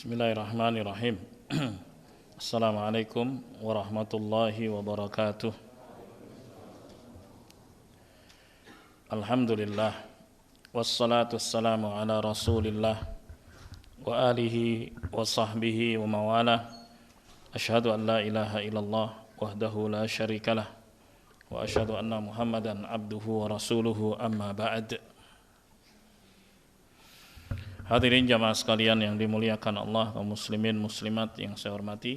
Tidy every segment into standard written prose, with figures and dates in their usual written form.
Bismillahirrahmanirrahim. Assalamualaikum warahmatullahi wabarakatuh. Alhamdulillah. Wassalatu wassalamu ala rasulillah wa alihi wa sahbihi wa mawalah. Ashhadu an la ilaha illallah wahdahu la syarikalah wa ashhadu anna Muhammadan abduhu wa rasuluhu, amma ba'd. Hadirin jamaah sekalian yang dimuliakan Allah, kaum muslimin muslimat yang saya hormati.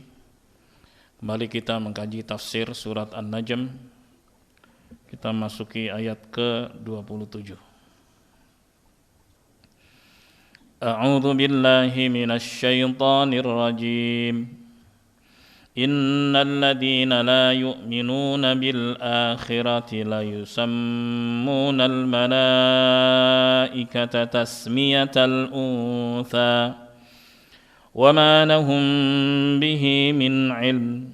Kembali kita mengkaji tafsir surat An-Najm. Kita masuki ayat ke-27. A'udzu billahi minasy syaithanir rajim. Innal ladzina la yu'minuna bil akhirati la yusammunal malaikata tasmiyatal untha wa ma lahum bihi min ilm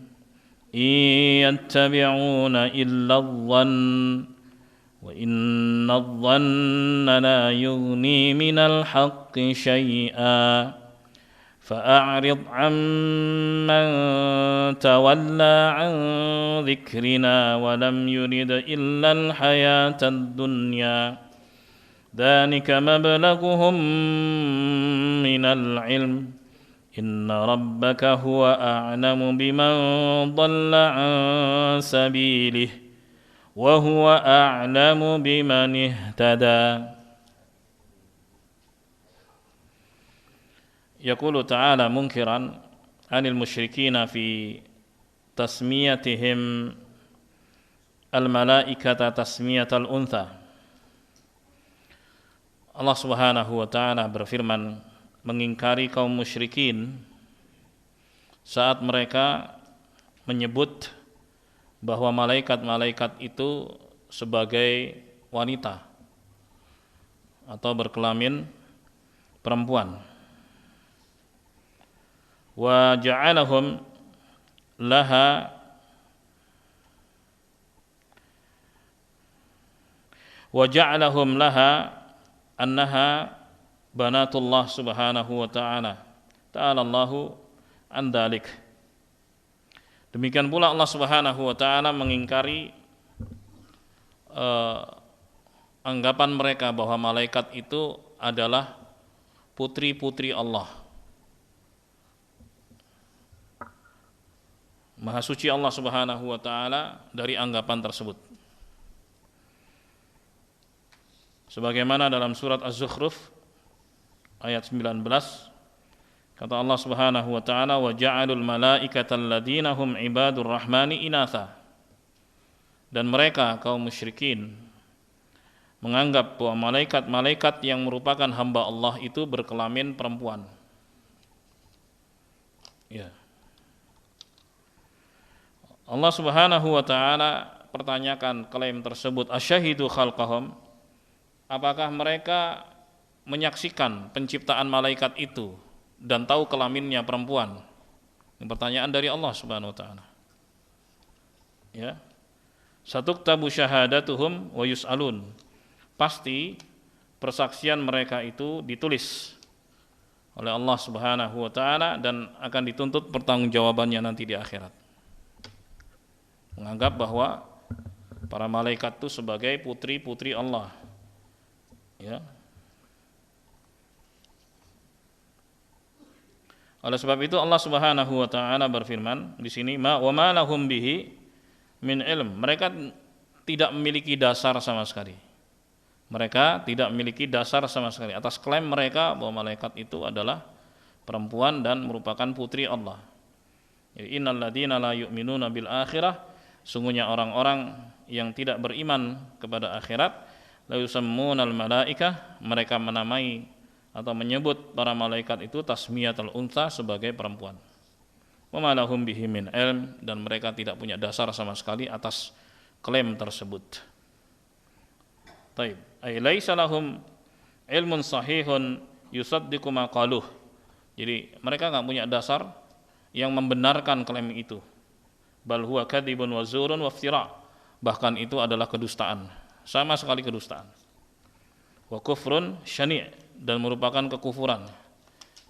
in yattabi'una illa adh-dhann wa inna adh-dhanna la yughni minal haqqi syai'a فأعرض عمن تولى عن ذكرنا ولم يرد إلا الحياة الدنيا ذلك مبلغهم من العلم إن ربك هو أعلم بمن ضل عن سبيله وهو أعلم بمن اهتدى. Yaqulu ta'ala munkiran anil musyrikina fi tasmiyatihim al-malaikata tasmiyatal untha. Allah Subhanahu wa ta'ala berfirman mengingkari kaum musyrikin saat mereka menyebut bahwa malaikat-malaikat itu sebagai wanita atau berkelamin perempuan. Wa ja'alahum laha annaha banatullah subhanahu wa ta'ala. Ta'ala Allahu an dzalik. Demikian pula Allah Subhanahu wa ta'ala mengingkari anggapan mereka bahwa malaikat itu adalah putri-putri Allah. Maha suci Allah Subhanahu wa ta'ala dari anggapan tersebut. Sebagaimana dalam surat Az-Zukhruf ayat 19, kata Allah Subhanahu wa ta'ala, wa ja'alul malaikata alladhina hum ibadur rahmani inatha. Dan mereka kaum musyrikin menganggap bahwa malaikat-malaikat yang merupakan hamba Allah itu berkelamin perempuan. Ya. Allah Subhanahu wa ta'ala pertanyakan klaim tersebut, asyahidu khalqahum, apakah mereka menyaksikan penciptaan malaikat itu dan tahu kelaminnya perempuan? Ini pertanyaan dari Allah Subhanahu wa ta'ala. Ya. Satuktabu syahadatuhum wa yus'alun. Pasti persaksian mereka itu ditulis oleh Allah Subhanahu wa ta'ala dan akan dituntut pertanggungjawabannya nanti di akhirat. Menganggap bahwa para malaikat itu sebagai putri-putri Allah. Ya. Oleh sebab itu Allah Subhanahu wa ta'ala berfirman di sini, wa ma lahum bihi min ilm. Mereka tidak memiliki dasar sama sekali. Mereka tidak memiliki dasar sama sekali atas klaim mereka bahwa malaikat itu adalah perempuan dan merupakan putri Allah. Innal ladzina la yu'minuna bil akhirah, sungguhnya orang-orang yang tidak beriman kepada akhirat, la yusammunal malaikah, mereka menamai atau menyebut para malaikat itu tasmiyatul untha, sebagai perempuan. Wa ma lahum bihi min ilm, dan mereka tidak punya dasar sama sekali atas klaim tersebut. Taib, ay laisa lahum ilmun sahihun yusaddiqu ma qaluh. Jadi mereka enggak punya dasar yang membenarkan klaim itu. Bal huwa kadzibun wa zurun wa iftira. Bahkan itu adalah kedustaan, sama sekali kedustaan. Wa kufrun syani', dan merupakan kekufuran.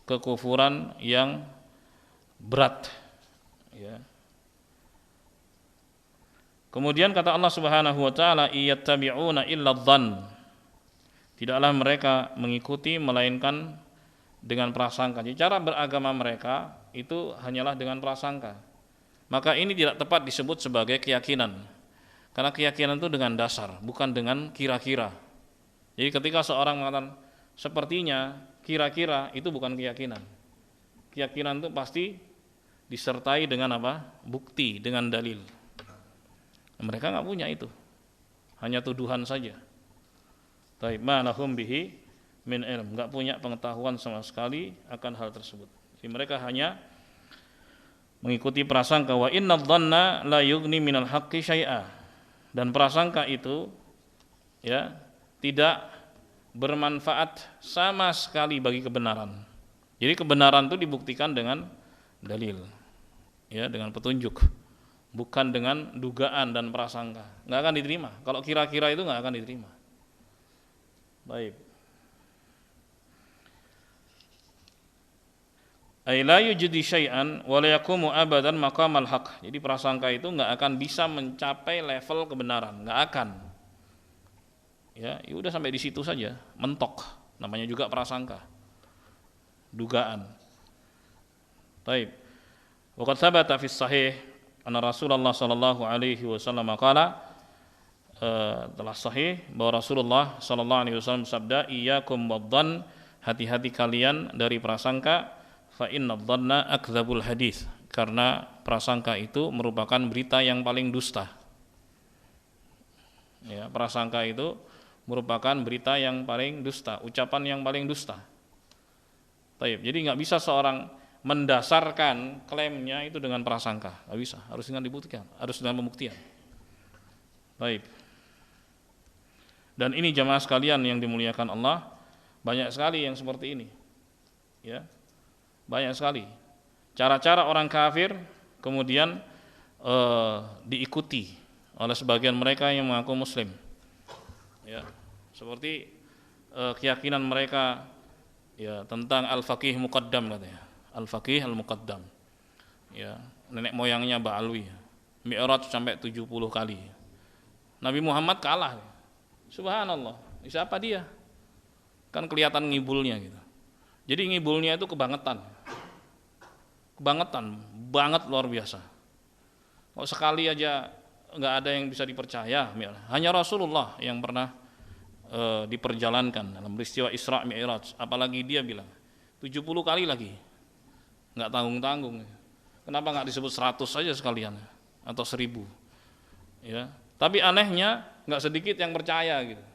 kekufuran yang berat, ya. Kemudian kata Allah Subhanahu wa taala, iyattabi'una illa dhann. Tidaklah mereka mengikuti melainkan dengan prasangka. Jadi cara beragama mereka itu hanyalah dengan prasangka. Maka ini tidak tepat disebut sebagai keyakinan. Karena keyakinan itu dengan dasar, bukan dengan kira-kira. Jadi ketika seorang mengatakan sepertinya, kira-kira, itu bukan keyakinan. Keyakinan itu pasti disertai dengan apa? Bukti, dengan dalil. Mereka nggak punya itu, hanya tuduhan saja. Taib ma lahum bihi min ilm, nggak punya pengetahuan sama sekali akan hal tersebut. Jadi mereka hanya mengikuti prasangka. Wa inna dhanna la yughni minal haqqi syai'a, dan prasangka itu, ya, tidak bermanfaat sama sekali bagi kebenaran. Jadi kebenaran itu dibuktikan dengan dalil, ya, dengan petunjuk, bukan dengan dugaan dan prasangka. Nggak akan diterima. Kalau kira-kira itu nggak akan diterima. Baik. Ay la yujdi syai'an wa la yaqumu abadan maqamal haqq. Jadi prasangka itu nggak akan bisa mencapai level kebenaran, nggak akan. Ya udah sampai di situ saja, mentok. Namanya juga prasangka, dugaan. Baik. Wa qad thabata fi sahih anna Rasulullah sallallahu alaihi wasallam qala, telah sahih bahwa Rasulullah sallallahu alaihi wasallam sabda, iyyakum wadh-dhann, hati-hati kalian dari prasangka, fa inna dhanna akdzabul hadits, karena prasangka itu merupakan berita yang paling dusta. Ya, prasangka itu merupakan berita yang paling dusta, ucapan yang paling dusta. Baik, jadi nggak bisa seorang mendasarkan klaimnya itu dengan prasangka, nggak bisa, harus dengan dibuktikan, harus dengan pembuktian. Baik. Dan ini jamaah sekalian yang dimuliakan Allah, banyak sekali yang seperti ini, ya, banyak sekali cara-cara orang kafir kemudian diikuti oleh sebagian mereka yang mengaku Muslim, ya, seperti keyakinan mereka, ya, tentang al-faqih muqaddam katanya. Al-Faqih Al-Muqaddam, ya, nenek moyangnya Ba'alwi, Mi'raj sampai 70 kali. Nabi Muhammad kalah. Subhanallah, siapa dia? Kan kelihatan ngibulnya gitu. Jadi ngibulnya itu kebangetan, banget, luar biasa. Kok sekali aja nggak ada yang bisa dipercaya. Hanya Rasulullah yang pernah diperjalankan dalam peristiwa Isra Mi'raj. Apalagi dia bilang 70 kali lagi. Nggak tanggung-tanggung. Kenapa nggak disebut 100 saja sekalian atau 1000? Ya, tapi anehnya nggak sedikit yang percaya gitu.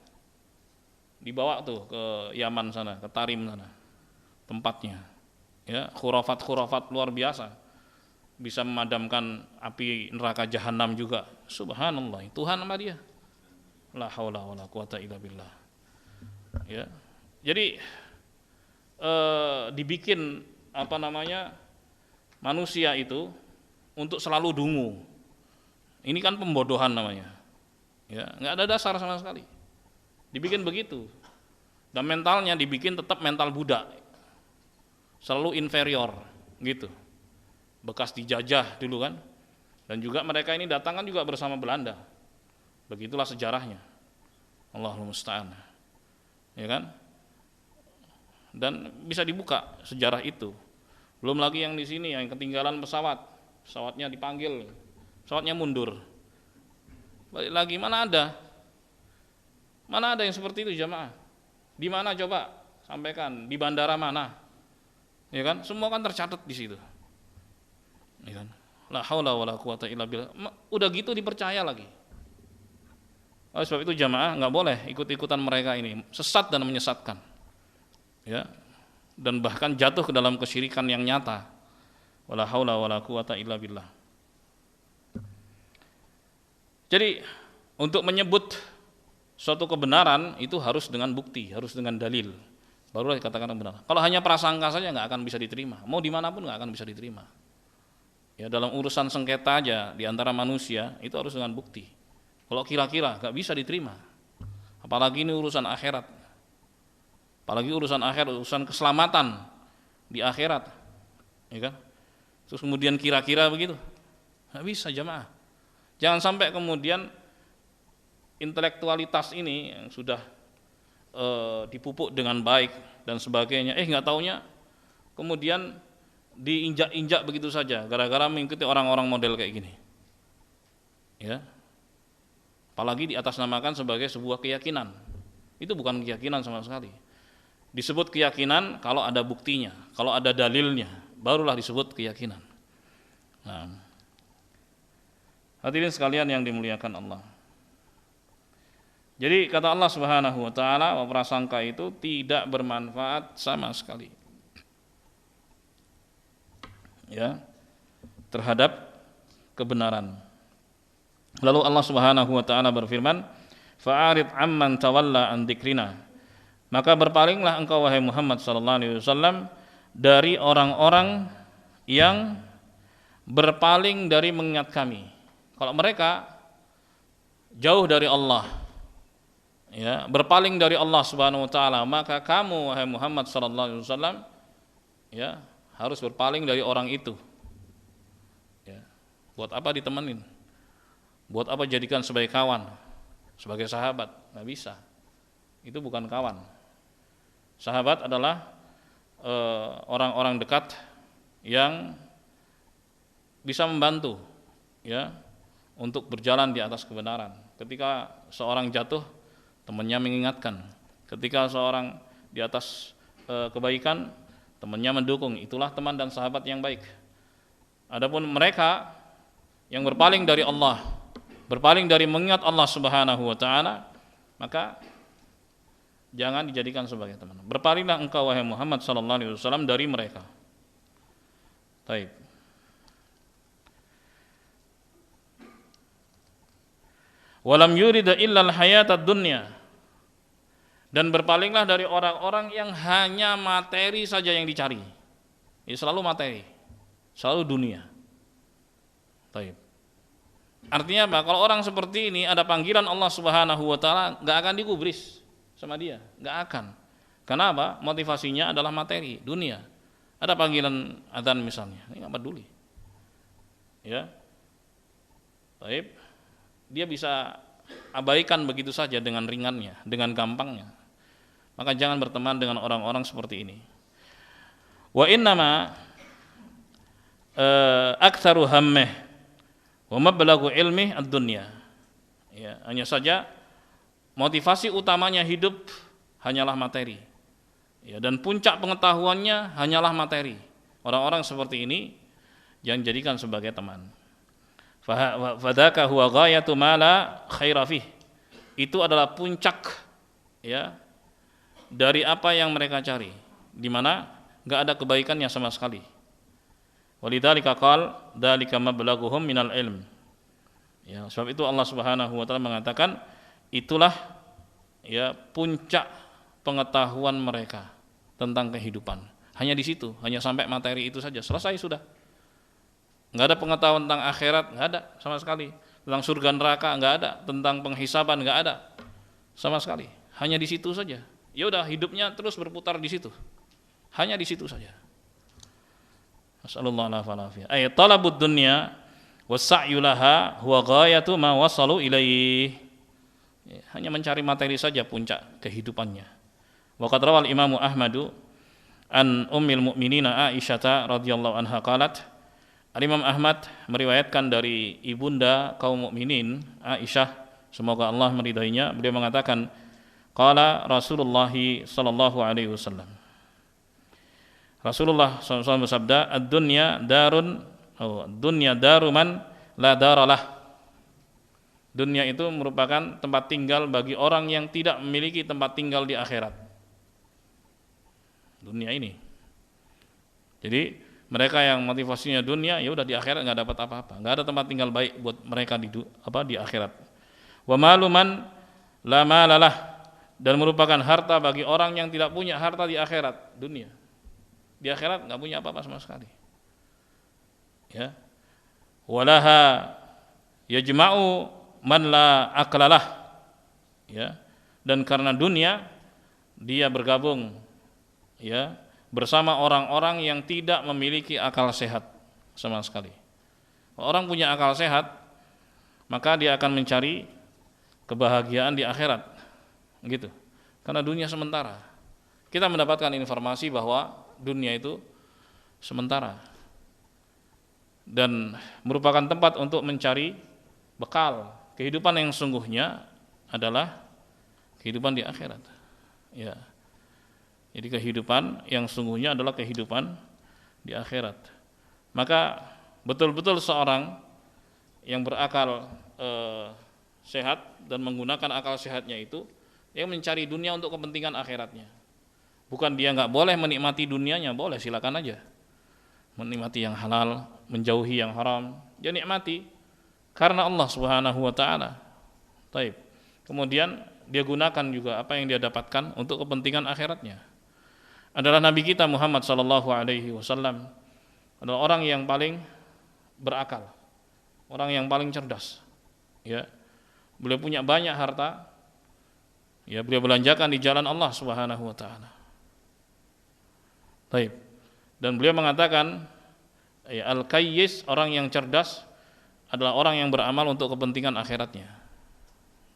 Dibawa tuh ke Yaman sana, ke Tarim sana, tempatnya. Ya, khurafat luar biasa. Bisa memadamkan api neraka jahanam juga. Subhanallah, Tuhan sama dia. La haula wala quwata illa billah. Ya. Jadi dibikin manusia itu untuk selalu dungu. Ini kan pembodohan namanya. Ya, nggak ada dasar sama sekali. Dibikin begitu. Dan mentalnya dibikin tetap mental budak. Selalu inferior gitu. Bekas dijajah dulu kan. Dan juga mereka ini datang kan juga bersama Belanda. Begitulah sejarahnya. Allahul musta'an. Ya kan? Dan bisa dibuka sejarah itu. Belum lagi yang di sini yang ketinggalan pesawatnya dipanggil, pesawatnya mundur. Balik lagi, mana ada yang seperti itu jamaah? Di mana coba sampaikan, di bandara mana? Ya kan, semua kan tercatat di situ. Ya kan, la haula wala quwata illa billah. Udah gitu dipercaya lagi. Oleh sebab itu jamaah nggak boleh ikut-ikutan mereka ini, sesat dan menyesatkan. Ya. Dan bahkan jatuh ke dalam kesyirikan yang nyata. Wala haula wala quwata illa billah. Jadi untuk menyebut suatu kebenaran itu harus dengan bukti, harus dengan dalil, barulah dikatakan benar. Kalau hanya prasangka saja nggak akan bisa diterima. Mau dimanapun nggak akan bisa diterima. Ya, dalam urusan sengketa aja di antara manusia itu harus dengan bukti. Kalau kira-kira nggak bisa diterima. Apalagi ini urusan akhirat. Apalagi urusan akhir, urusan keselamatan di akhirat, ya kan? Terus kemudian kira-kira begitu, nggak bisa jamaah. Jangan sampai kemudian intelektualitas ini yang sudah dipupuk dengan baik dan sebagainya, nggak taunya kemudian diinjak-injak begitu saja gara-gara mengikuti orang-orang model kayak gini, ya. Apalagi diatasnamakan sebagai sebuah keyakinan. Itu bukan keyakinan sama sekali. Disebut keyakinan kalau ada buktinya, kalau ada dalilnya, barulah disebut keyakinan. Nah, hadirin sekalian yang dimuliakan Allah. Jadi kata Allah Subhanahu wa taala, bahwa prasangka itu tidak bermanfaat sama sekali. Ya, terhadap kebenaran. Lalu Allah Subhanahu wa taala berfirman, "Fa'arid 'amman tawalla an dzikrina." Maka berpalinglah engkau wahai Muhammad sallallahu alaihi wasallam dari orang-orang yang berpaling dari mengingat kami. Kalau mereka jauh dari Allah, ya, berpaling dari Allah Subhanahu wa taala, maka kamu wahai Muhammad sallallahu alaihi wasallam, ya, harus berpaling dari orang itu. Ya. Buat apa ditemenin? Buat apa jadikan sebagai kawan, sebagai sahabat? Nggak bisa. Itu bukan kawan. Sahabat adalah orang-orang dekat yang bisa membantu, ya, untuk berjalan di atas kebenaran. Ketika seorang jatuh, temannya mengingatkan. Ketika seorang di atas kebaikan, temannya mendukung. Itulah teman dan sahabat yang baik. Adapun mereka yang berpaling dari Allah, berpaling dari mengingat Allah Subhanahu wa taala, maka jangan dijadikan sebagai teman. Berpalinglah engkau wahai Muhammad sallallahu alaihi wasallam dari mereka. Baik. Walam yurida illa al-hayatad dunya. Dan berpalinglah dari orang-orang yang hanya materi saja yang dicari. Ya, selalu materi, selalu dunia. Baik. Artinya apa? Kalau orang seperti ini ada panggilan Allah Subhanahu wa taala, enggak akan digubris sama dia, enggak akan. Kenapa? Motivasinya adalah materi, dunia. Ada panggilan adzan misalnya, ini enggak peduli. Ya. Baik. Dia bisa abaikan begitu saja dengan ringannya, dengan gampangnya. Maka jangan berteman dengan orang-orang seperti ini. Wa innama aktsaru hammih wa mablaghu ilmi ad-dunya. Ya, hanya saja motivasi utamanya hidup hanyalah materi. Ya, dan puncak pengetahuannya hanyalah materi. Orang-orang seperti ini jangan jadikan sebagai teman. Fadzaka huwa ghayatu ma la khaira fih. Itu adalah puncak, ya, dari apa yang mereka cari, di mana enggak ada kebaikannya sama sekali. Walidzalika qala dzalika mablaghuhum minal ilm. Ya, sebab itu Allah Subhanahu wa taala mengatakan itulah, ya, puncak pengetahuan mereka tentang kehidupan. Hanya di situ, hanya sampai materi itu saja, selesai sudah. Enggak ada pengetahuan tentang akhirat, enggak ada sama sekali. Tentang surga neraka enggak ada, tentang penghisaban enggak ada sama sekali. Hanya di situ saja. Ya udah, hidupnya terus berputar di situ. Hanya di situ saja. Nasallallahu alaihi wasallam. Ay talabud dunya was-sa'yu laha huwa ghayatu ma wasalu ilaihi. Hanya mencari materi saja puncak kehidupannya. Wa qad rawal Imam Ahmadu an ummil mukminina Aisyah radhiyallahu anha qalat, Imam Ahmad meriwayatkan dari ibunda kaum mukminin Aisyah, semoga Allah meridainya, beliau mengatakan, qala Rasulullah sallallahu alaihi wasallam. Rasulullah SAW bersabda, ad-dunya darun, dunya daruman la daralah. Dunia itu merupakan tempat tinggal bagi orang yang tidak memiliki tempat tinggal di akhirat. Dunia ini. Jadi mereka yang motivasinya dunia, ya udah di akhirat nggak dapat apa-apa, nggak ada tempat tinggal baik buat mereka di akhirat. Wa maluman la malalah, dan merupakan harta bagi orang yang tidak punya harta di akhirat, dunia. Di akhirat nggak punya apa-apa sama sekali. Ya. Walaha yajma'u man la aqlalah. Ya. Dan karena dunia dia bergabung, ya, bersama orang-orang yang tidak memiliki akal sehat sama sekali. Orang punya akal sehat, maka dia akan mencari kebahagiaan di akhirat, gitu. Karena dunia sementara. Kita mendapatkan informasi bahwa dunia itu sementara dan merupakan tempat untuk mencari bekal. Kehidupan yang sungguhnya adalah kehidupan di akhirat. Ya. Jadi kehidupan yang sungguhnya adalah kehidupan di akhirat. Maka betul-betul seorang yang berakal sehat dan menggunakan akal sehatnya itu, dia mencari dunia untuk kepentingan akhiratnya. Bukan dia nggak boleh menikmati dunianya, boleh, silakan aja. Menikmati yang halal, menjauhi yang haram, dia nikmati karena Allah Subhanahu wa taala. Taib. Kemudian dia gunakan juga apa yang dia dapatkan untuk kepentingan akhiratnya. Adalah Nabi kita Muhammad sallallahu alaihi wasallam adalah orang yang paling berakal, orang yang paling cerdas. Ya. Beliau punya banyak harta. Ya, beliau belanjakan di jalan Allah Subhanahu wa taala. Baik. Dan beliau mengatakan, ya, al-kayyis, orang yang cerdas adalah orang yang beramal untuk kepentingan akhiratnya.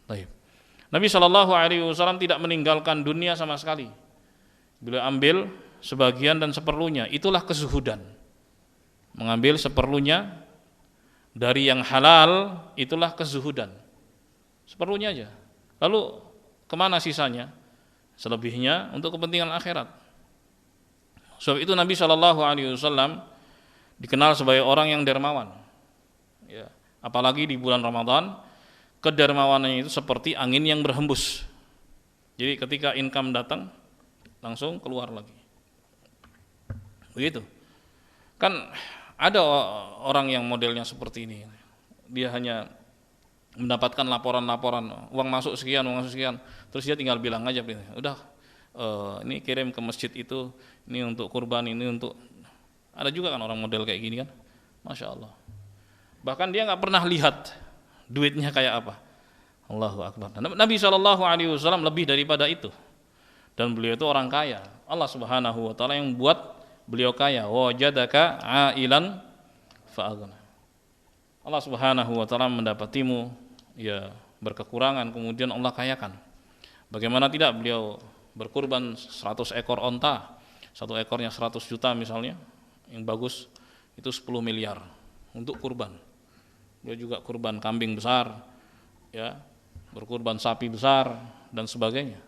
Baik. Nabi sallallahu alaihi wasallam tidak meninggalkan dunia sama sekali. Beliau ambil sebagian dan seperlunya. Itulah kezuhudan. Mengambil seperlunya dari yang halal, itulah kezuhudan. Seperlunya aja. Lalu kemana sisanya? Selebihnya untuk kepentingan akhirat. Sebab itu Nabi SAW dikenal sebagai orang yang dermawan. Ya. Apalagi di bulan Ramadan, kedermawanannya itu seperti angin yang berhembus. Jadi ketika income datang, langsung keluar lagi. Begitu. Kan ada orang yang modelnya seperti ini. Dia hanya mendapatkan laporan-laporan, uang masuk sekian, terus dia tinggal bilang aja, udah ini kirim ke masjid itu, ini untuk kurban, ini untuk. Ada juga kan orang model kayak gini kan, masya Allah. Bahkan dia nggak pernah lihat duitnya kayak apa. Allahu Akbar. Nabi SAW lebih daripada itu, dan beliau itu orang kaya. Allah Subhanahu Wa Taala yang buat beliau kaya. Wajadaka ailan fa'aghna. Allah Subhanahu Wa Taala mendapatimu ya berkekurangan, kemudian Allah kayakan. Bagaimana tidak beliau berkurban 100 ekor onta, satu ekornya 100 juta misalnya, yang bagus itu 10 miliar untuk kurban. Beliau juga kurban kambing besar, ya, berkurban sapi besar dan sebagainya.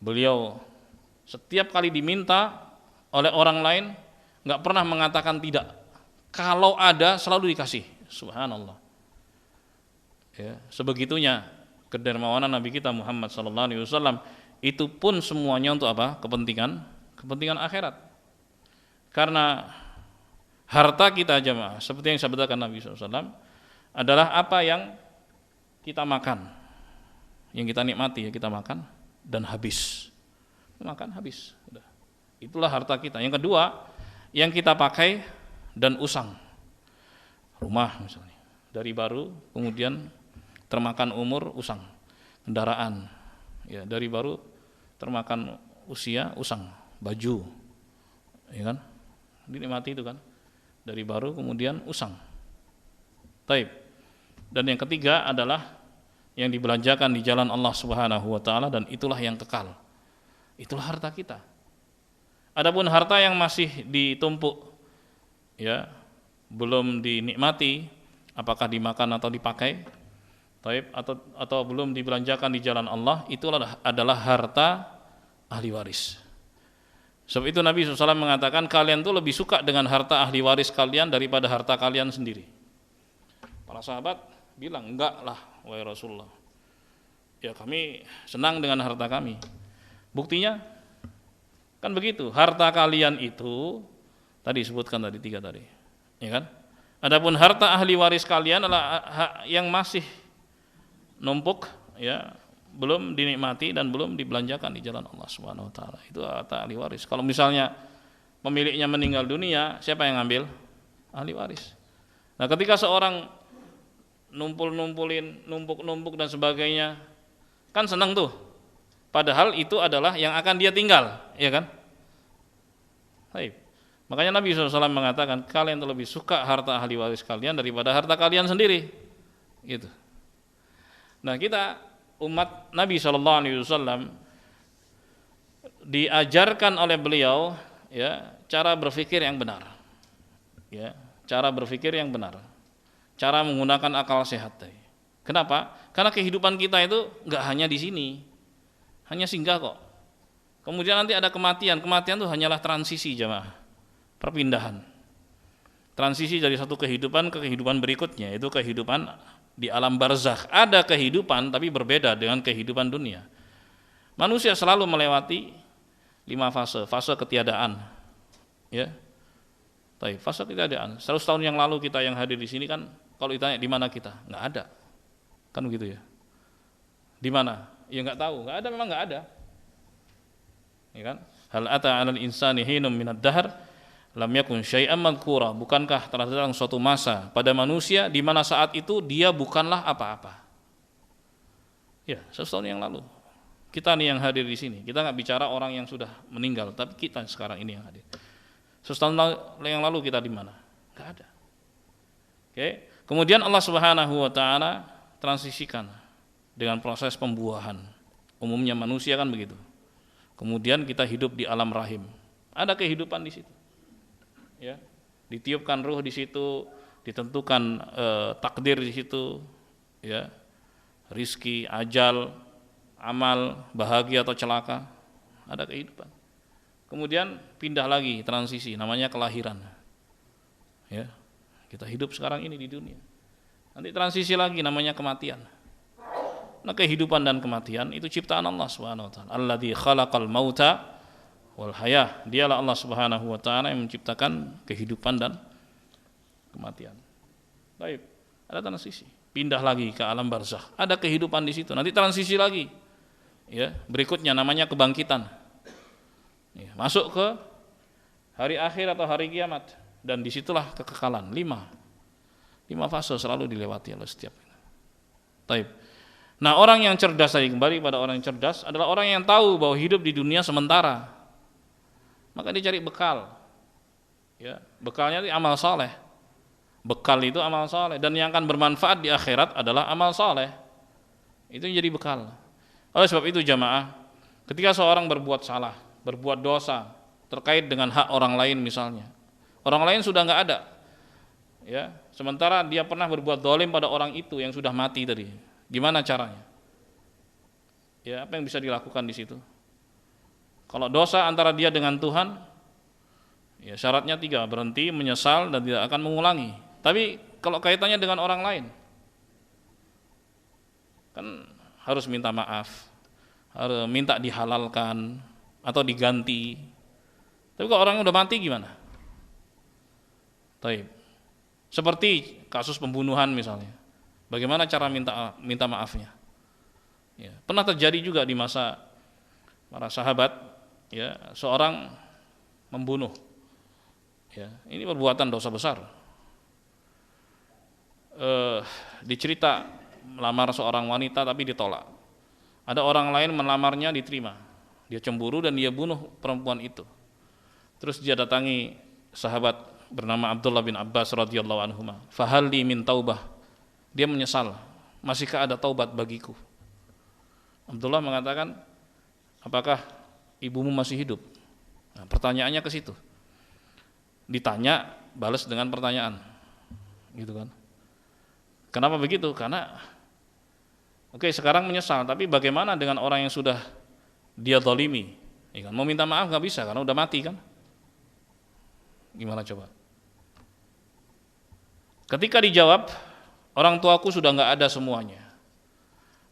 Beliau setiap kali diminta oleh orang lain nggak pernah mengatakan tidak. Kalau ada selalu dikasih. Subhanallah. Ya, sebegitunya kedermawanan Nabi kita Muhammad SAW. Itu pun semuanya untuk apa? Kepentingan akhirat. Karena harta kita jemaah, seperti yang disabdakan Nabi SAW, adalah apa yang kita makan, yang kita nikmati, ya kita makan dan habis. Makan habis. Udah. Itulah harta kita. Yang kedua, yang kita pakai dan usang. Rumah misalnya, dari baru kemudian termakan umur, usang. Kendaraan, ya, dari baru termakan usia, usang. Baju, ya kan, dinikmati itu kan, dari baru kemudian usang. Taib. Dan yang ketiga adalah yang dibelanjakan di jalan Allah Subhanahu Wa Taala, dan itulah yang kekal. Itulah harta kita. Adapun harta yang masih ditumpuk, ya, belum dinikmati, apakah dimakan atau dipakai, atau belum dibelanjakan di jalan Allah, itu adalah harta ahli waris. Sebab itu Nabi SAW mengatakan, kalian tuh lebih suka dengan harta ahli waris kalian daripada harta kalian sendiri. Para sahabat bilang, enggak lah wahai Rasulullah, ya kami senang dengan harta kami. Buktinya kan begitu, harta kalian itu tadi sebutkan tadi 3 tadi, ya kan? Adapun harta ahli waris kalian adalah yang masih numpuk, ya, belum dinikmati dan belum dibelanjakan di jalan Allah Subhanahu Wa Taala. Itu harta ahli waris. Kalau misalnya pemiliknya meninggal dunia, siapa yang ngambil? Ahli waris. Nah, ketika seorang numpuk dan sebagainya, kan senang tuh. Padahal itu adalah yang akan dia tinggal, ya kan? Baik. Makanya Nabi SAW mengatakan kalian lebih suka harta ahli waris kalian daripada harta kalian sendiri. Gitu. Nah kita umat Nabi SAW diajarkan oleh beliau ya cara berpikir yang benar. Ya, cara berpikir yang benar. Cara menggunakan akal sehat. Kenapa? Karena kehidupan kita itu enggak hanya di sini. Hanya singgah kok. Kemudian nanti ada kematian. Kematian itu hanyalah transisi jamaah. Perpindahan. Transisi dari satu kehidupan ke kehidupan berikutnya, itu kehidupan di alam barzakh. Ada kehidupan tapi berbeda dengan kehidupan dunia. Manusia selalu melewati 5 fase. Fase ketiadaan. Ya. Fase ketiadaan. 100 tahun yang lalu kita yang hadir di sini kan kalau ditanya di mana kita? Enggak ada. Kan begitu ya. Di mana? Ya enggak tahu. Enggak ada, memang enggak ada. Ya kan? Hal ata 'alal insani hinum minad dahr lam yakun syai'an madhkura. Bukankah telah datang suatu masa pada manusia di mana saat itu dia bukanlah apa-apa. Ya, 100 tahun yang lalu. Kita nih yang hadir di sini. Kita enggak bicara orang yang sudah meninggal, tapi kita sekarang ini yang hadir. 100 tahun yang lalu kita di mana? Enggak ada. Oke. Kemudian Allah Subhanahu wa taala transisikan dengan proses pembuahan. Umumnya manusia kan begitu. Kemudian kita hidup di alam rahim. Ada kehidupan di situ. Ya, ditiupkan ruh di situ, ditentukan takdir di situ, ya, rizki, ajal, amal, bahagia atau celaka, ada kehidupan. Kemudian pindah lagi transisi, namanya kelahiran. Ya, kita hidup sekarang ini di dunia. Nanti transisi lagi, namanya kematian. Nah, kehidupan dan kematian itu ciptaan Allah Subhanahu wa taala. Alladzi khalaqal mauta wal hayah, dialah Allah Subhanahu wa taala yang menciptakan kehidupan dan kematian. Baik, ada transisi, pindah lagi ke alam barzakh. Ada kehidupan di situ. Nanti transisi lagi. Ya, berikutnya namanya kebangkitan. Ya, masuk ke hari akhir atau hari kiamat dan disitulah kekekalan. 5 fase selalu dilewati oleh setiap. Baik. Nah, orang yang cerdas tadi, kembali pada orang yang cerdas adalah orang yang tahu bahwa hidup di dunia sementara. Maka dia cari bekal. Ya, bekalnya itu amal saleh. Bekal itu amal saleh dan yang akan bermanfaat di akhirat adalah amal saleh. Itu yang jadi bekal. Oleh sebab itu jamaah, ketika seorang berbuat salah, berbuat dosa terkait dengan hak orang lain misalnya. Orang lain sudah enggak ada. Ya, sementara dia pernah berbuat zalim pada orang itu yang sudah mati tadi. Gimana caranya? Ya, apa yang bisa dilakukan di situ? Kalau dosa antara dia dengan Tuhan, ya syaratnya 3, berhenti, menyesal dan tidak akan mengulangi. Tapi kalau kaitannya dengan orang lain, kan harus minta maaf, harus minta dihalalkan atau diganti. Tapi kalau orangnya udah mati gimana? Taib. Seperti kasus pembunuhan misalnya. Bagaimana cara minta maafnya? Ya, pernah terjadi juga di masa para sahabat. Ya, seorang membunuh. Ya, ini perbuatan dosa besar. Dicerita melamar seorang wanita tapi ditolak. Ada orang lain melamarnya, diterima. Dia cemburu dan dia bunuh perempuan itu. Terus dia datangi sahabat bernama Abdullah bin Abbas radhiyallahu anhuma. Fahal li min taubah. Dia menyesal. Masihkah ada taubat bagiku? Abdullah mengatakan, apakah ibumu masih hidup? Nah, pertanyaannya ke situ. Ditanya, balas dengan pertanyaan. Gitu kan. Kenapa begitu? Karena oke, sekarang menyesal, tapi bagaimana dengan orang yang sudah dia zalimi? Ya kan? Mau minta maaf enggak bisa karena udah mati kan? Gimana coba? Ketika dijawab, orang tuaku sudah enggak ada semuanya.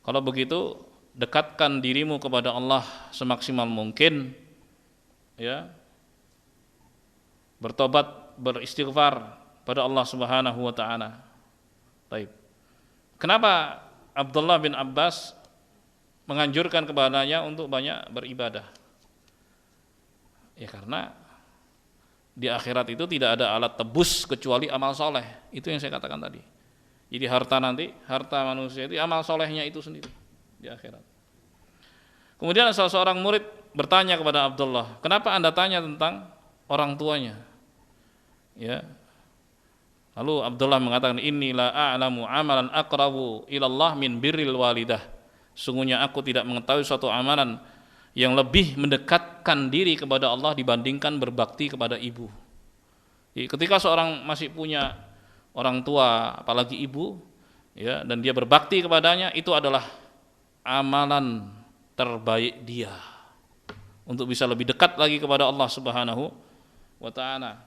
Kalau begitu, dekatkan dirimu kepada Allah semaksimal mungkin, ya, bertobat, beristighfar pada Allah Subhanahu wa taala. Baik. Kenapa Abdullah bin Abbas menganjurkan kepadanya untuk banyak beribadah? Ya karena di akhirat itu tidak ada alat tebus kecuali amal soleh. Itu yang saya katakan tadi. Jadi harta manusia itu amal solehnya itu sendiri di akhirat. Kemudian salah seorang murid bertanya kepada Abdullah, kenapa anda tanya tentang orang tuanya. Ya. Lalu Abdullah mengatakan, inilah a'lamu amalan aqrabu ilallah min birril walidah. Sungguhnya aku tidak mengetahui suatu amalan yang lebih mendekatkan diri kepada Allah dibandingkan berbakti kepada ibu. Jadi ketika seorang masih punya orang tua, apalagi ibu, ya, dan dia berbakti kepadanya, itu adalah amalan terbaik dia untuk bisa lebih dekat lagi kepada Allah Subhanahu wa ta'ala.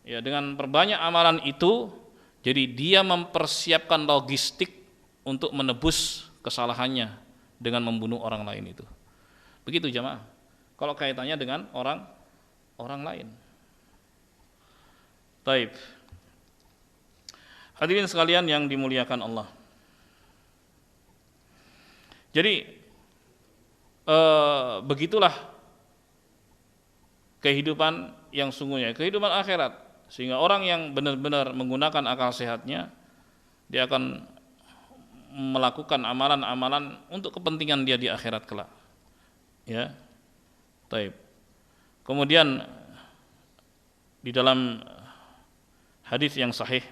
Ya, dengan perbanyak amalan itu, jadi dia mempersiapkan logistik untuk menebus kesalahannya dengan membunuh orang lain itu. Begitu jamaah. Kalau kaitannya dengan orang lain. Taib. Hadirin sekalian yang dimuliakan Allah. Jadi begitulah kehidupan yang sungguhnya, kehidupan akhirat. Sehingga orang yang benar-benar menggunakan akal sehatnya, dia akan melakukan amalan-amalan untuk kepentingan dia di akhirat kelak. Ya. Taib. Kemudian di dalam hadis yang sahih,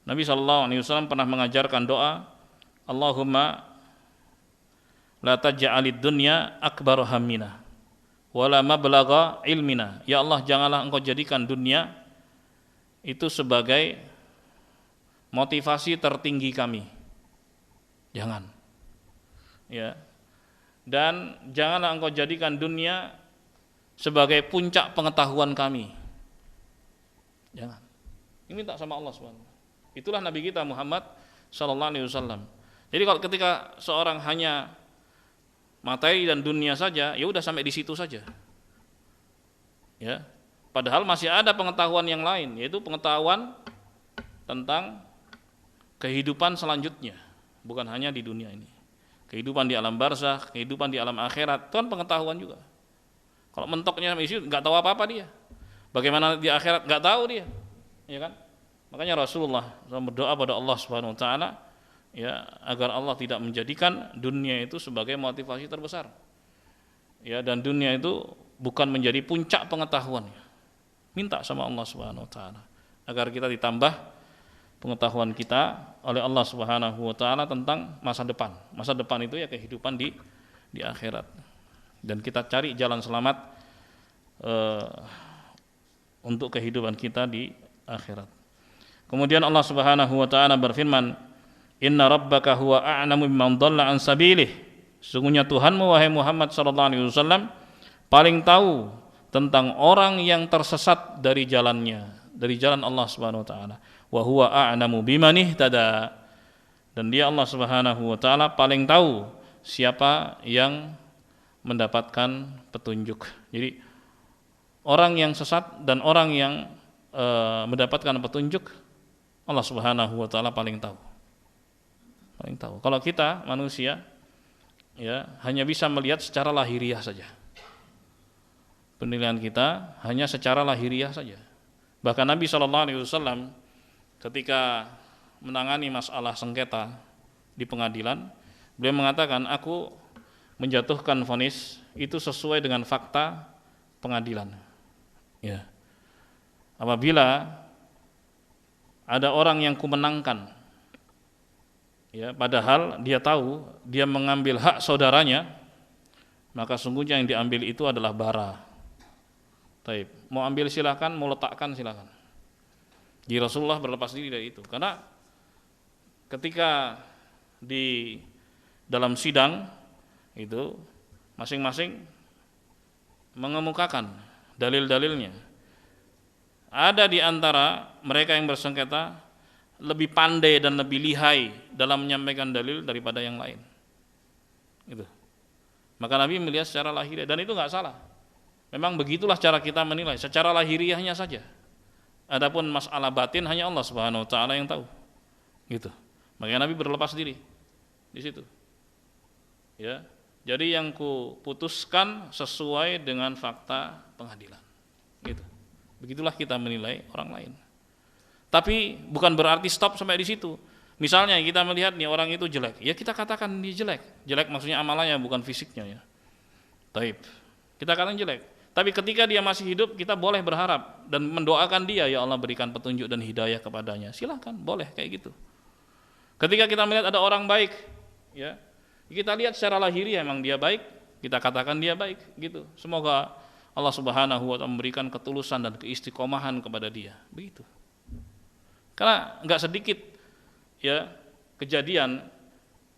Nabi SAW pernah mengajarkan doa, Allahumma la taj'alid dunya akbar hammina wala mablagha ilmina. Ya Allah, janganlah engkau jadikan dunia itu sebagai motivasi tertinggi kami. Jangan. Ya. Dan janganlah engkau jadikan dunia sebagai puncak pengetahuan kami. Jangan. Ini minta sama Allah SWT. Itulah Nabi kita Muhammad sallallahu alaihi wasallam. Jadi kalau ketika seorang hanya materi dan dunia saja, ya udah sampai di situ saja. Ya. Padahal masih ada pengetahuan yang lain, yaitu pengetahuan tentang kehidupan selanjutnya, bukan hanya di dunia ini. Kehidupan di alam barzakh, kehidupan di alam akhirat, itu kan pengetahuan juga. Kalau mentoknya sampai di situ, nggak tahu apa-apa dia. Bagaimana di akhirat, nggak tahu dia, ya kan? Makanya Rasulullah berdoa pada Allah Subhanahu Wa Taala, ya, agar Allah tidak menjadikan dunia itu sebagai motivasi terbesar, ya, dan dunia itu bukan menjadi puncak pengetahuan. Minta sama Allah Subhanahu Wa Taala agar kita ditambah pengetahuan kita oleh Allah Subhanahu Wa Taala tentang masa depan. Masa depan itu ya kehidupan di akhirat, dan kita cari jalan selamat untuk kehidupan kita di akhirat. Kemudian Allah Subhanahu Wa Taala berfirman, Inna rabbaka huwa a'lamu biman dhalla an sabilih. Sesungguhnya Tuhanmu wahai Muhammad sallallahu alaihi wasallam paling tahu tentang orang yang tersesat dari jalannya, dari jalan Allah Subhanahu wa taala. Wa huwa a'lamu biman ihtada. Dan dia Allah Subhanahu wa taala paling tahu siapa yang mendapatkan petunjuk. Jadi orang yang sesat dan orang yang mendapatkan petunjuk, Allah Subhanahu wa taala paling tahu. Paling tahu. Kalau kita manusia, ya, hanya bisa melihat secara lahiriah saja. Penilaian kita hanya secara lahiriah saja. Bahkan Nabi SAW ketika menangani masalah sengketa di pengadilan, beliau mengatakan, aku menjatuhkan vonis itu sesuai dengan fakta pengadilan. Ya. Apabila ada orang yang kumenangkan, ya, padahal dia tahu dia mengambil hak saudaranya, maka sungguhnya yang diambil itu adalah bara. Taib. Mau ambil silakan, mau letakkan silakan. Jadi Rasulullah berlepas diri dari itu, karena ketika di dalam sidang itu masing-masing mengemukakan dalil-dalilnya. Ada di antara mereka yang bersengketa lebih pandai dan lebih lihai dalam menyampaikan dalil daripada yang lain. Gitu. Maka Nabi melihat secara lahiriah, dan itu nggak salah. Memang begitulah cara kita menilai, secara lahiriahnya saja. Adapun masalah batin hanya Allah Subhanahu wa taala yang tahu. Gitu. Makanya Nabi berlepas diri di situ. Ya. Jadi yang kuputuskan sesuai dengan fakta pengadilan. Gitu. Begitulah kita menilai orang lain. Tapi bukan berarti stop sampai di situ. Misalnya kita melihat nih orang itu jelek, ya kita katakan dia jelek. Jelek maksudnya amalannya, bukan fisiknya, ya. Taib. Kita katakan jelek. Tapi ketika dia masih hidup, kita boleh berharap dan mendoakan dia, ya Allah berikan petunjuk dan hidayah kepadanya. Silahkan, boleh kayak gitu. Ketika kita melihat ada orang baik, ya, kita lihat secara lahiriah memang dia baik, kita katakan dia baik, gitu. Semoga Allah Subhanahu wa Ta'ala memberikan ketulusan dan keistiqomahan kepada dia, begitu. Karena nggak sedikit, ya, kejadian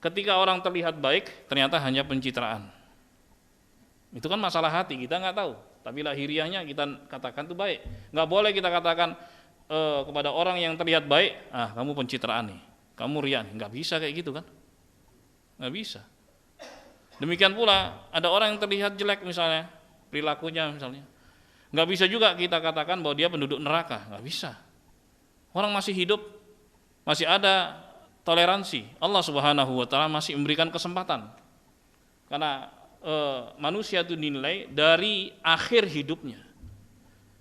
ketika orang terlihat baik, ternyata hanya pencitraan. Itu kan masalah hati, kita nggak tahu. Tapi lahiriahnya kita katakan itu baik. Nggak boleh kita katakan kepada orang yang terlihat baik, kamu pencitraan nih, kamu riya nih. Nggak bisa kayak gitu kan? Nggak bisa. Demikian pula ada orang yang terlihat jelek misalnya, perilakunya misalnya. Nggak bisa juga kita katakan bahwa dia penduduk neraka. Nggak bisa. Orang masih hidup, masih ada toleransi. Allah Subhanahu wa Ta'ala masih memberikan kesempatan. Karena manusia itu dinilai dari akhir hidupnya.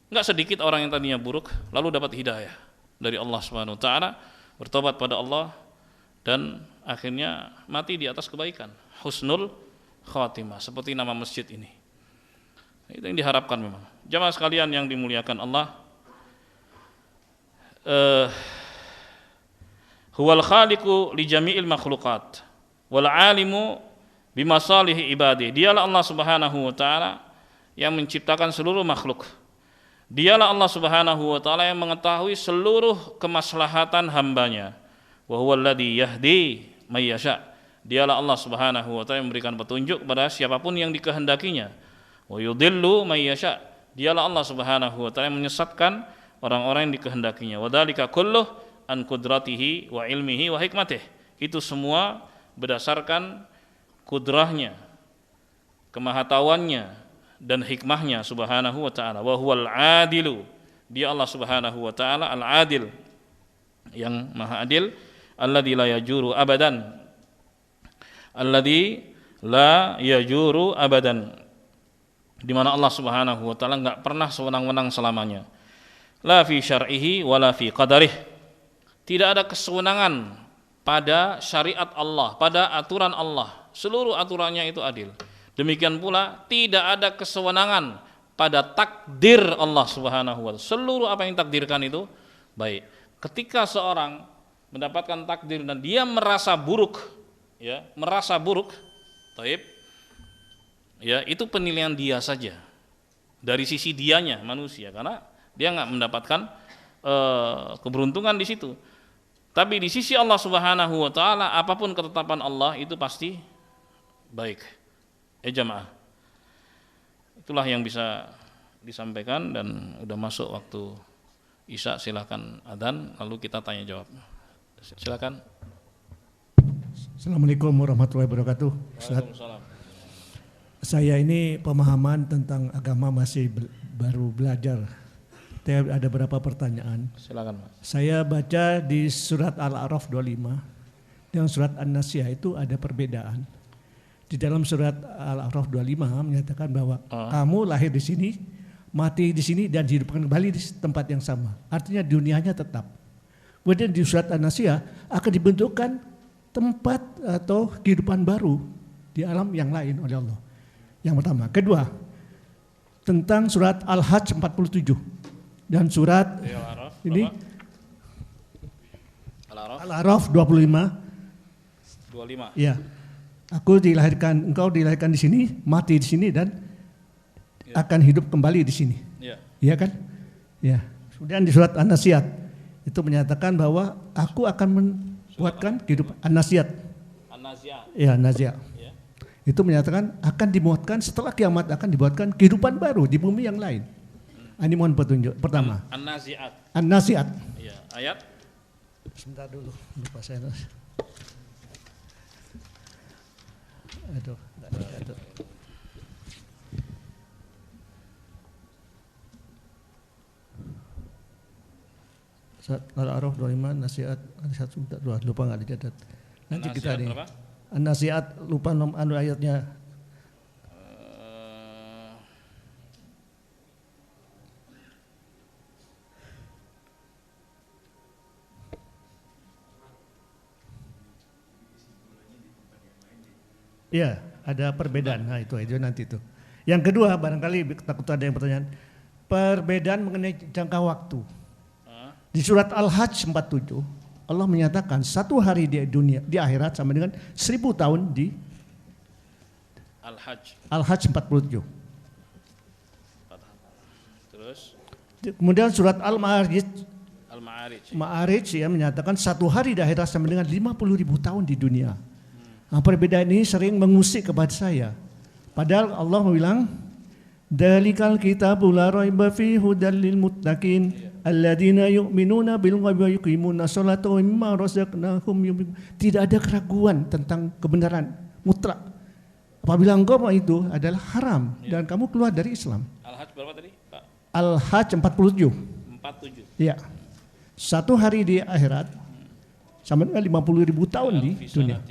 Enggak sedikit orang yang tadinya buruk lalu dapat hidayah dari Allah Subhanahu wa Ta'ala, bertobat pada Allah dan akhirnya mati di atas kebaikan. Husnul khatimah, seperti nama masjid ini. Itu yang diharapkan memang. Jamaah sekalian yang dimuliakan Allah, huwal khaliqu li jami'il makhluqat wal 'alimu bimasalihi ibadi. Dialah Allah Subhanahu wa Ta'ala yang menciptakan seluruh makhluk. Dialah Allah Subhanahu wa Ta'ala yang mengetahui seluruh kemaslahatan hambanya. Wa huwal ladzi yahdi may yasha. Dialah Allah Subhanahu wa Ta'ala yang memberikan petunjuk kepada siapapun yang dikehendakinya. Wa yudhillu may yasha. Dialah Allah Subhanahu wa Ta'ala yang menyesatkan orang-orang yang dikehendakinya. Wa dzalika kulluh an qudratihi wa ilmihi wa hikmatih. Itu semua berdasarkan kudrahnya, kemahatauannya dan hikmahnya Subhanahu wa Ta'ala. Wa huwal adilu. Dia Allah Subhanahu wa Ta'ala al-adil, yang maha adil. Alladzi la yajuru abadan. Alladzi la yajuru abadan. Di mana Allah Subhanahu wa Ta'ala enggak pernah sewenang-wenang selamanya. La fi syar'ihi wa la fi qadarih. Tidak ada kesewenangan pada syariat Allah, pada aturan Allah. Seluruh aturannya itu adil. Demikian pula tidak ada kesewenangan pada takdir Allah Subhanahu wa Ta'ala. Seluruh apa yang takdirkan itu baik. Ketika seorang mendapatkan takdir dan dia merasa buruk, ya, merasa buruk, taib, ya, itu penilaian dia saja. Dari sisi dianya manusia, karena dia enggak mendapatkan keberuntungan di situ. Tapi di sisi Allah Subhanahu wa Ta'ala, apapun ketetapan Allah itu pasti baik. Jamaah, itulah yang bisa disampaikan dan udah masuk waktu Isya. Silakan adzan lalu kita tanya jawab. Silakan. Assalamualaikum warahmatullahi wabarakatuh. Waalaikumsalam. Saya ini pemahaman tentang agama masih baru belajar. Saya ada beberapa pertanyaan. Silakan, Mas. Saya baca di surat Al-A'raf 25 dan surat An-Nasiyah itu ada perbedaan. Di dalam surat Al-A'raf 25 menyatakan bahwa kamu lahir di sini, mati di sini dan dihidupkan kembali di tempat yang sama. Artinya dunianya tetap. Kemudian di surat An-Nasiyah akan dibentukkan tempat atau kehidupan baru di alam yang lain oleh Allah. Yang pertama. Kedua, tentang surat Al-Hajj 47 dan surat Al-A'raf ini Al-A'raf 25. Ya. Engkau dilahirkan di sini, mati di sini dan akan hidup kembali di sini. Iya kan? Ya. Kemudian di surat An-Nasiyat itu menyatakan bahwa aku akan membuatkan kehidupan An-Nasiyat. Ya, An-Nasiyat. Ya. Itu menyatakan akan dibuatkan setelah kiamat akan dibuatkan kehidupan baru di bumi yang lain. Ini mohon petunjuk. Pertama. An-Nasiyat. An-Nasiyat. Iya, ayat. Sebentar dulu, lupa saya. Aduh, enggak ada. Al-A'raf 25, Nasihat, lupa enggak dicatat. Nanti kita nih. An-Nasihat lupa ayatnya. Iya, ada perbedaan. Nah, itu nanti itu. Yang kedua, barangkali takut ada yang pertanyaan, perbedaan mengenai jangka waktu. Di surat Al-Hajj 47, Allah menyatakan 1 hari di dunia, di akhirat sama dengan 1000 tahun di Al-Hajj 47. Terus kemudian surat Al-Ma'arij ya menyatakan 1 hari di akhirat sama dengan 50.000 tahun di dunia. Nah, perbedaan ini sering mengusik kepada saya. Padahal Allah bilang, "Dzalikal kitabu la raiba fihi hudal lil muttaqin alladzina yu'minuna bil ghaibi wa yuqimuna sholata wa mimma razaqnahum yunfiqun." Tidak ada keraguan tentang kebenaran mutlak. Apabila engkau itu adalah haram dan kamu keluar dari Islam. Al-Hajj berapa tadi, Pak? Al-Hajj 47. 47. Iya. 1 hari di akhirat sama dengan 50.000 tahun di dunia.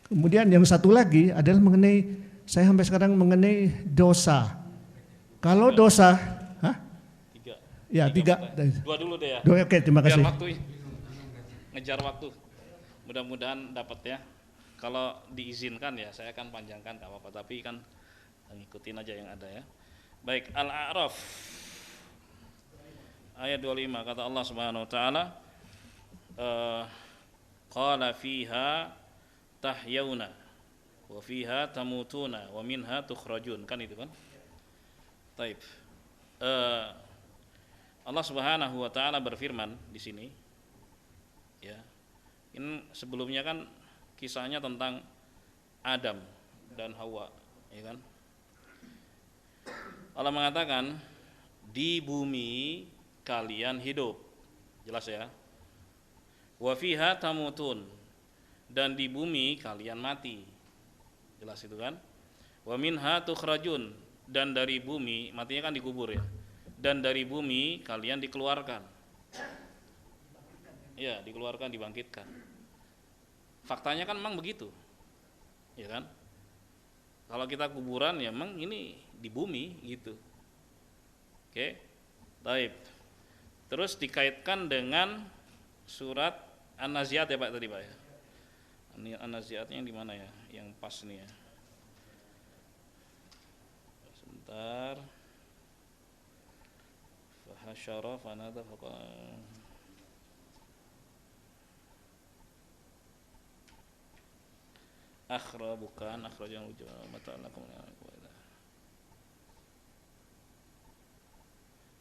Kemudian yang satu lagi adalah mengenai, saya sampai sekarang mengenai dosa. Kalau dosa, tiga. Dua dulu deh ya. Oke, terima kasih. Ngejar waktu. Mudah-mudahan dapat ya. Kalau diizinkan ya, saya akan panjangkan nggak apa-apa. Tapi kan ngikutin aja yang ada ya. Baik, Al-A'raf ayat 25 kata Allah Subhanahu wa taala, qala fiha tahyauna wa fiha tamutuna wa minha tukhrajun, kan itu kan. Taib. Allah Subhanahu wa taala berfirman di sini ya. Ini sebelumnya kan kisahnya tentang Adam dan Hawa, ya kan? Allah mengatakan di bumi kalian hidup, jelas ya. Wa fiha tamutun, dan di bumi kalian mati, jelas itu kan. Wa minha tukhrajun, dan dari bumi, matinya kan dikubur ya, dan dari bumi kalian dikeluarkan, ya, dikeluarkan, dibangkitkan. Faktanya kan memang begitu, ya kan. Kalau kita kuburan ya memang ini di bumi gitu. Oke, baik. Terus dikaitkan dengan surat An-Nazi'at ya Pak tadi Pak ya. Ini An-Nazi'atnya yang di mana ya? Yang pas nih ya. Sebentar. Fahasyara fanada bukan akhrajan wujud mata'alakum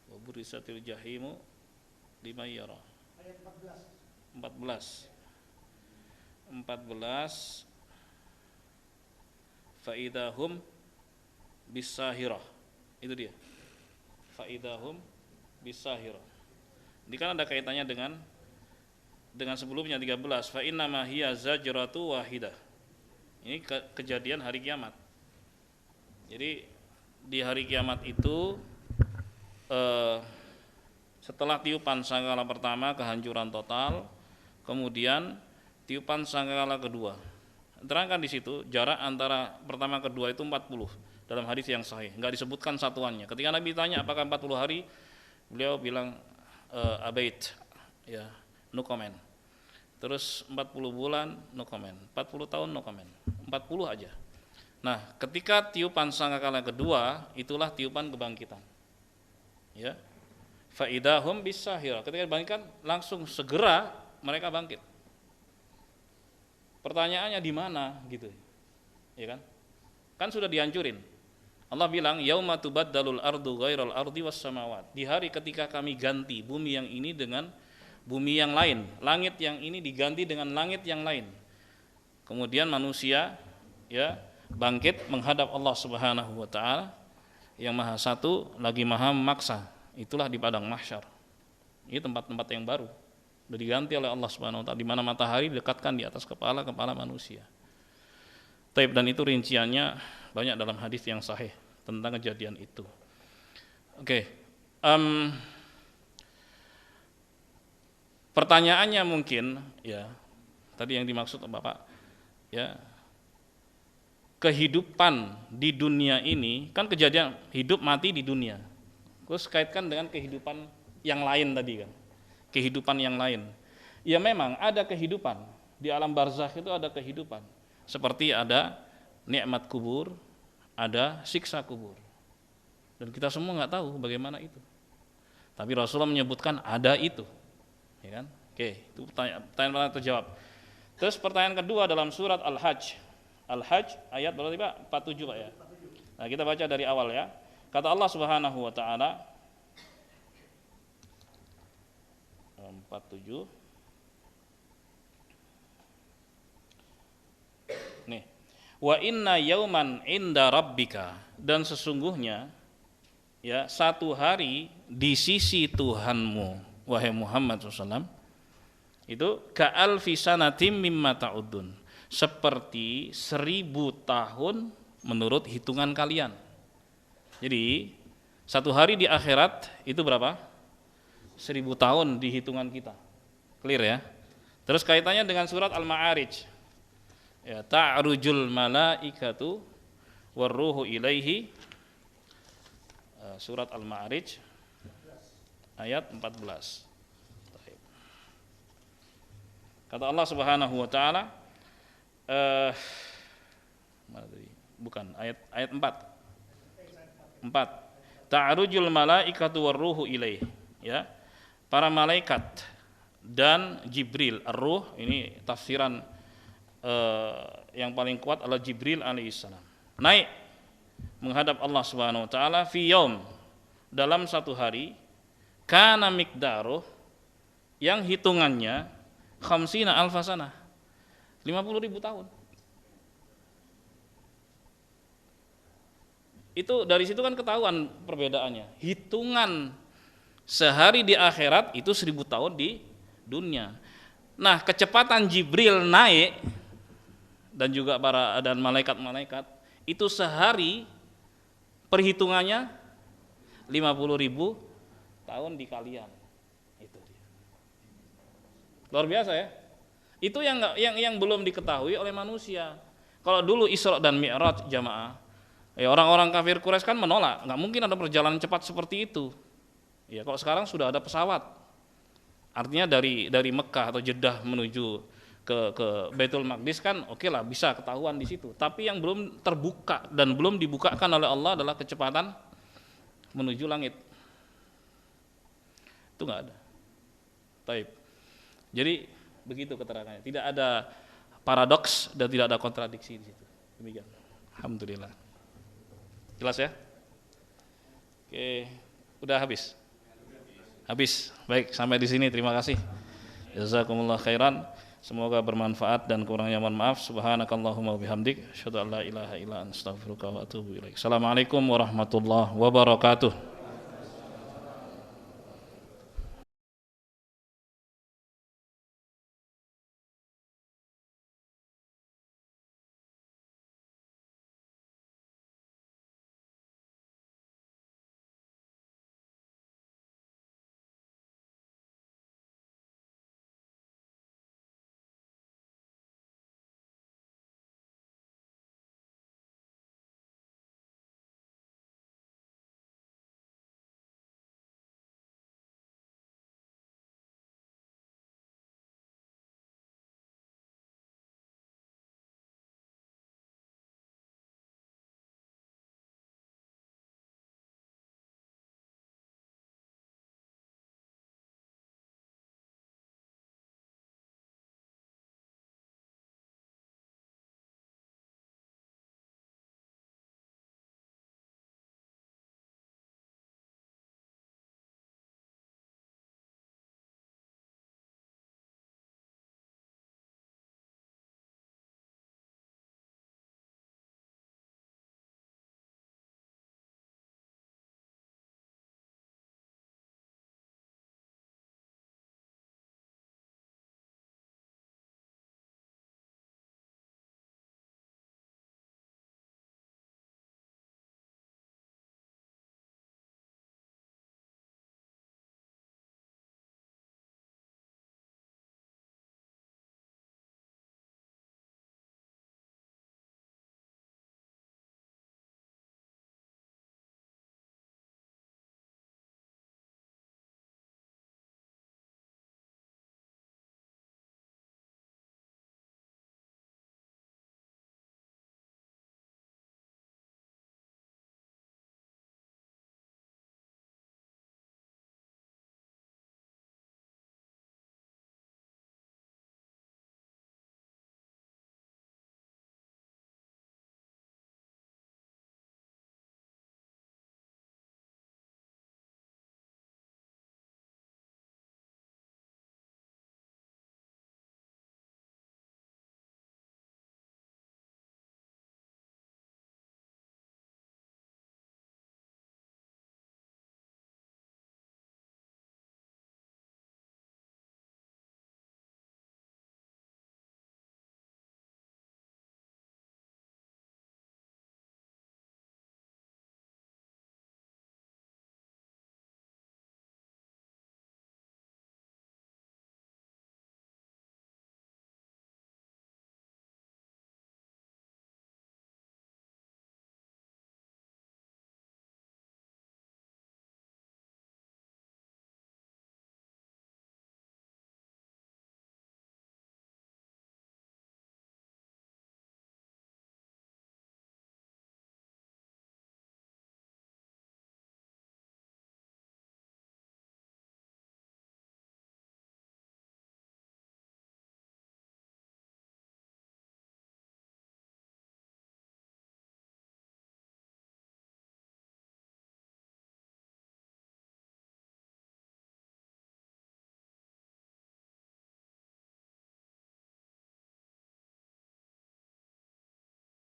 wa burisatil jahimu liman yara. Ayat 14 faidahum bisahirah, itu dia, faidahum bisahirah. Ini kan ada kaitannya dengan sebelumnya 13, fa innama hiya zajratu wahidah. Ini kejadian hari kiamat. Jadi di hari kiamat itu setelah tiupan sangkakala pertama kehancuran total, kemudian tiupan sangkakala kedua. Terangkan di situ jarak antara pertama kedua itu 40 dalam hadis yang sahih, enggak disebutkan satuannya. Ketika Nabi ditanya apakah 40 hari, beliau bilang abait, ya, no comment. Terus 40 bulan no comment, 40 tahun no comment, 40 aja. Nah, ketika tiupan sangkakala kedua, itulah tiupan kebangkitan. Ya. Faidahum bisahirah. Ketika dibangkitkan langsung segera mereka bangkit. Pertanyaannya di mana gitu. Ya kan? Kan sudah dihancurin. Allah bilang yauma tubaddalul ardu ghairal ardi was samawat. Di hari ketika kami ganti bumi yang ini dengan bumi yang lain, langit yang ini diganti dengan langit yang lain. Kemudian manusia ya bangkit menghadap Allah Subhanahu wa taala yang Maha Satu lagi Maha Memaksa. Itulah di padang mahsyar. Ini tempat-tempat yang baru. Sudah diganti oleh Allah Subhanahu wa taala, di mana matahari didekatkan di atas kepala manusia. Taib, dan itu rinciannya banyak dalam hadis yang sahih tentang kejadian itu. Oke. Pertanyaannya mungkin ya tadi yang dimaksud Bapak ya, kehidupan di dunia ini kan kejadian hidup mati di dunia, terus kaitkan dengan kehidupan yang lain tadi kan, kehidupan yang lain ya, memang ada kehidupan di alam barzakh, itu ada kehidupan seperti ada nikmat kubur, ada siksa kubur. Dan kita semua nggak tahu bagaimana itu. Tapi Rasulullah menyebutkan ada itu. Ya kan? Oke, itu pertanyaan terjawab. Terus pertanyaan kedua dalam surat Al-Hajj. Al-Hajj ayat berapa Pak? 47 Pak ya. Nah, kita baca dari awal ya. Kata Allah Subhanahu wa taala 47. Nih. Wa inna yauman inda rabbika, dan sesungguhnya ya satu hari di sisi Tuhanmu wahai Muhammad SAW itu ka'alfi sanatim mimma ta'udun, seperti 1000 tahun menurut hitungan kalian. Jadi satu hari di akhirat itu berapa? 1000 tahun di hitungan kita. Clear ya? Terus kaitannya dengan surat Al-Ma'arij. Ya, ta'rujul malaikatu warruhu ilaihi. Surat Al-Ma'arij ayat 14. Kata Allah Subhanahu wa taala bukan ayat 4. Ta'rujul malaikatu warruhu ilaihi, ya. Para malaikat dan Jibril, ar-ruh ini tafsiran yang paling kuat adalah Jibril alaihissalam. Naik menghadap Allah Subhanahu wa taala fi yaum, dalam satu hari, kana miqdaruh, yang hitungannya khamsina alfasanah, 50.000 tahun. Itu dari situ kan ketahuan perbedaannya. Hitungan sehari di akhirat itu 1000 tahun di dunia. Nah, kecepatan Jibril naik dan juga dan malaikat-malaikat itu sehari perhitungannya 50.000 tahun di kalian. Itu dia. Luar biasa ya. Itu yang belum diketahui oleh manusia. Kalau dulu Isra dan Mi'raj jamaah, ya orang-orang kafir Quraisy kan menolak, nggak mungkin ada perjalanan cepat seperti itu. Ya, kalau sekarang sudah ada pesawat, artinya dari Mekah atau Jeddah menuju ke Baitul Maqdis kan oke lah, bisa ketahuan di situ. Tapi yang belum terbuka dan belum dibukakan oleh Allah adalah kecepatan menuju langit. Itu nggak ada. Taib. Jadi begitu keterangannya. Tidak ada paradoks dan tidak ada kontradiksi di situ. Demikian. Alhamdulillah. Jelas ya? Oke, udah habis. Habis. Baik, sampai di sini. Terima kasih. Jazakumullah khairan. Semoga bermanfaat dan kurangnya mohon maaf. Subhanakallahumma wabihamdik, asyhadu an la ilaha illa anta, astaghfiruka wa atubu ilaik. Assalamualaikum warahmatullahi wabarakatuh.